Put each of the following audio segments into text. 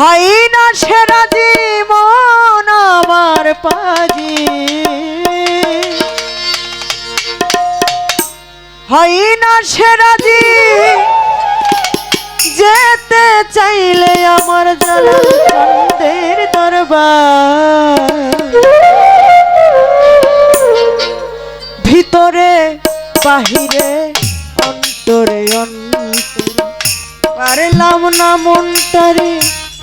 হয় না সেরা জীবন আমার পাজি, হয় না সেরা যেতে চাইলে আমার জালাল চন্দের দরবার। ভিতরে বাহিরে অন্তরে অন্তরে পারলাম না মনটারে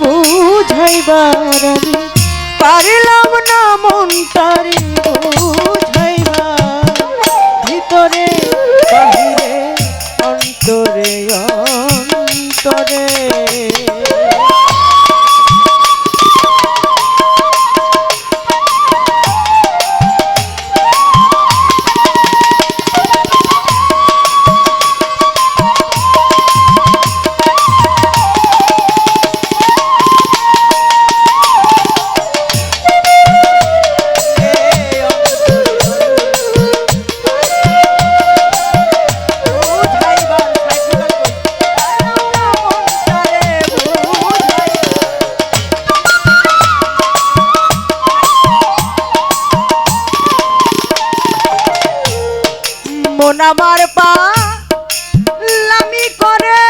বুঝাইবার, আমি পারলাম না মনটারে বুঝাইবার। ভিতরে বাহিরে অন্তরে অন্তরে মন আমার পা লামি করে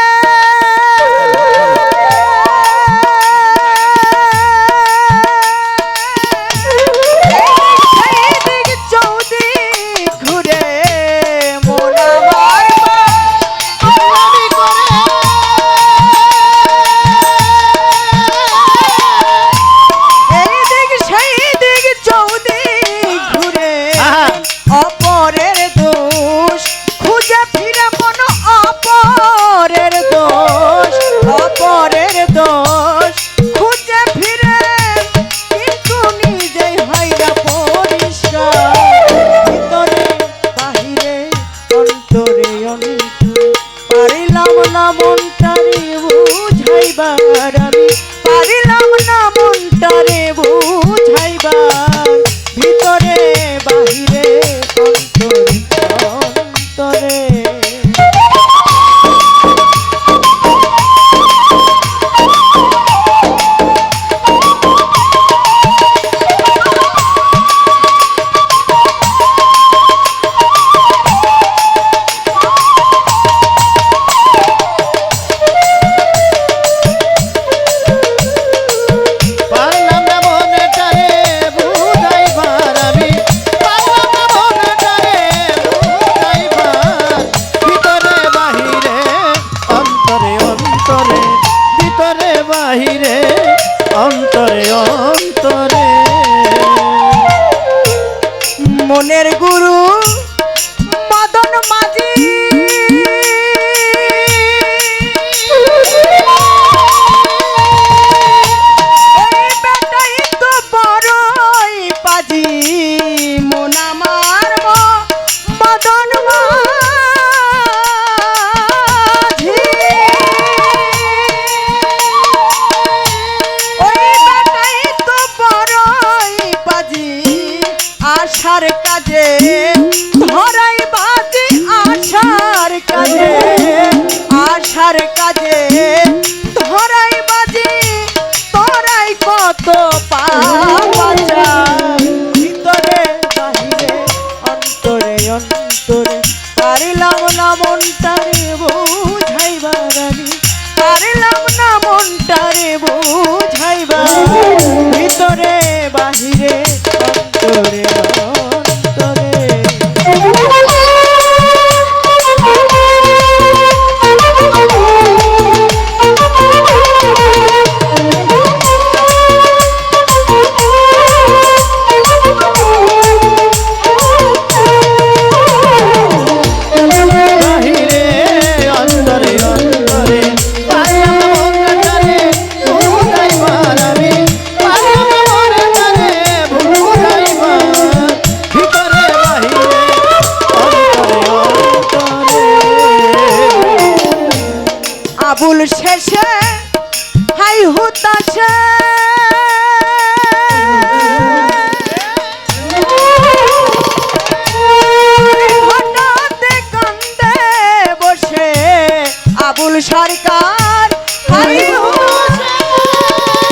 চৌদি ঘুরে, মন আমার পা লামি করে এই দিক সেই দিক চৌদি ঘুরে, অপরের দোষ খুঁজে ফিরে মন অপরের দোষ, অপরের দোষ খুঁজে ফিরে কিন্তু নিজেই হয় না পরিষ্কার। ভিতরে বাহিরে অন্তরে অন্তরে পারিলাম না মনটারে বুঝাইবার, আমি পারিলাম না মনটারে বুঝাইবার। ভিতরে বাহিরে অন্তরে অন্তরে বাহিরে অন্তরে অন্তরে মনের গুরু মদন মাঝি ওই বেটাই তো বড়ই পাজি, মন আমার মদন আশার কাজে ধরাই বাজি, আশার কাজে আশার কাজে ধরাই বাজি, তোরাই কত পাচা। ভিতরে বাহিরে অন্তরে অন্তরে পারিলাম না মনটারে বুঝাইবার, আমি পারিলাম না মনটারে বুঝাইবার। ভিতরে বাহিরে অন্তরে অন্তরে আবুল শেষে হাই হুতাশে হঠাৎ কান্দে বসে আবুল সরকার হাই হুতাশে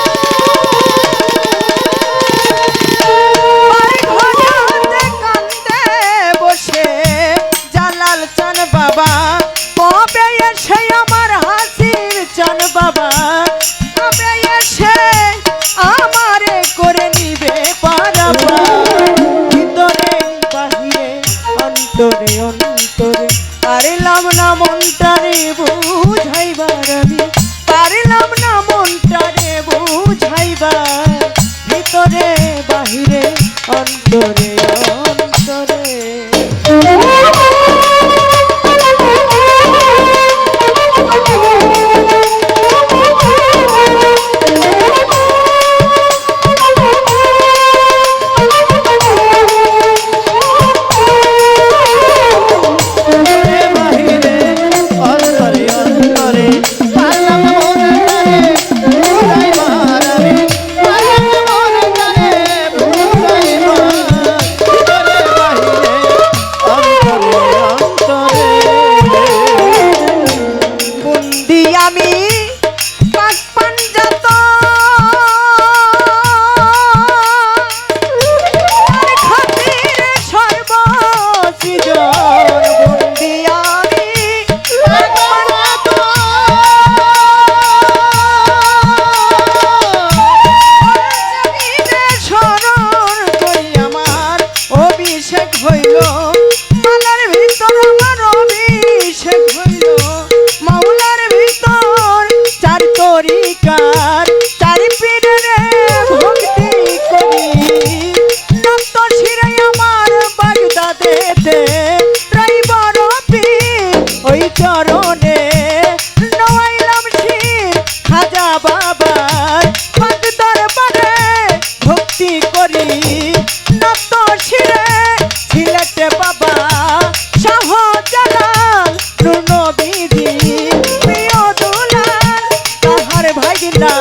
কিনা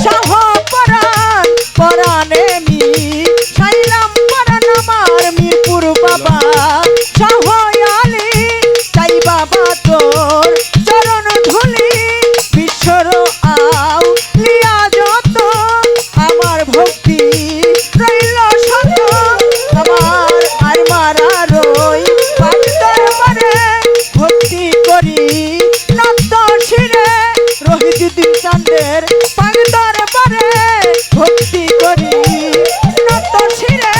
শাহ পরাণ পরাণে মি সাইলাম পরাণ আমার মিরপুর বাবা শাহ আলী চাই বাবা তোর চরণ ধুলি বিশ্বর আও লিয়া যত আমার ভক্তি রইল শত আমার আর মারা রই পাক দরবারে ভক্তি করি নত শিরে রহিজুদ্দিন চাঁদের পাক দরবারে ভক্তি করি নত শিরে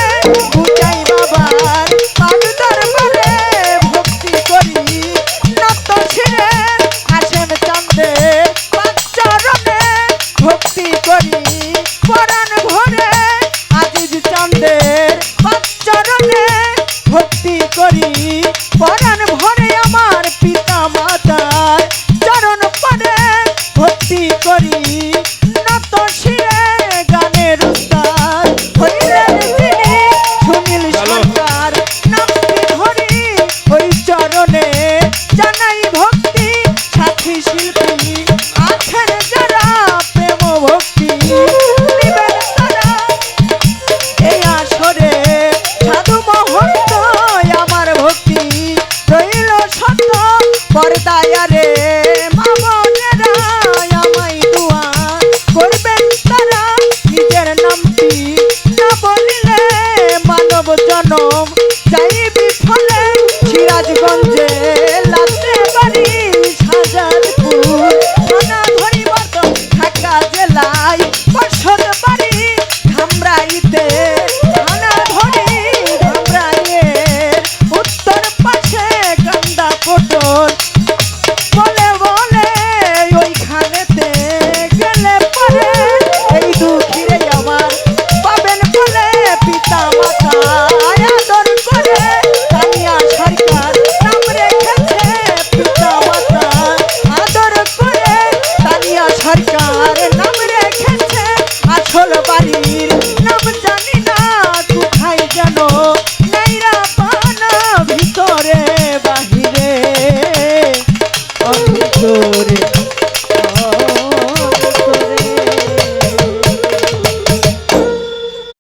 বুঝাই বাবার পাক দরবারে ভক্তি করি নত শিরে হাসেম চাঁদের পাক চরণে ভক্তি করি পরাণ ভরে আজিজ চাঁদের পাক চরণে ভক্তি করি পরাণ ভরে আমার পিতা মাতার চরণ পরে ভক্তি করি নত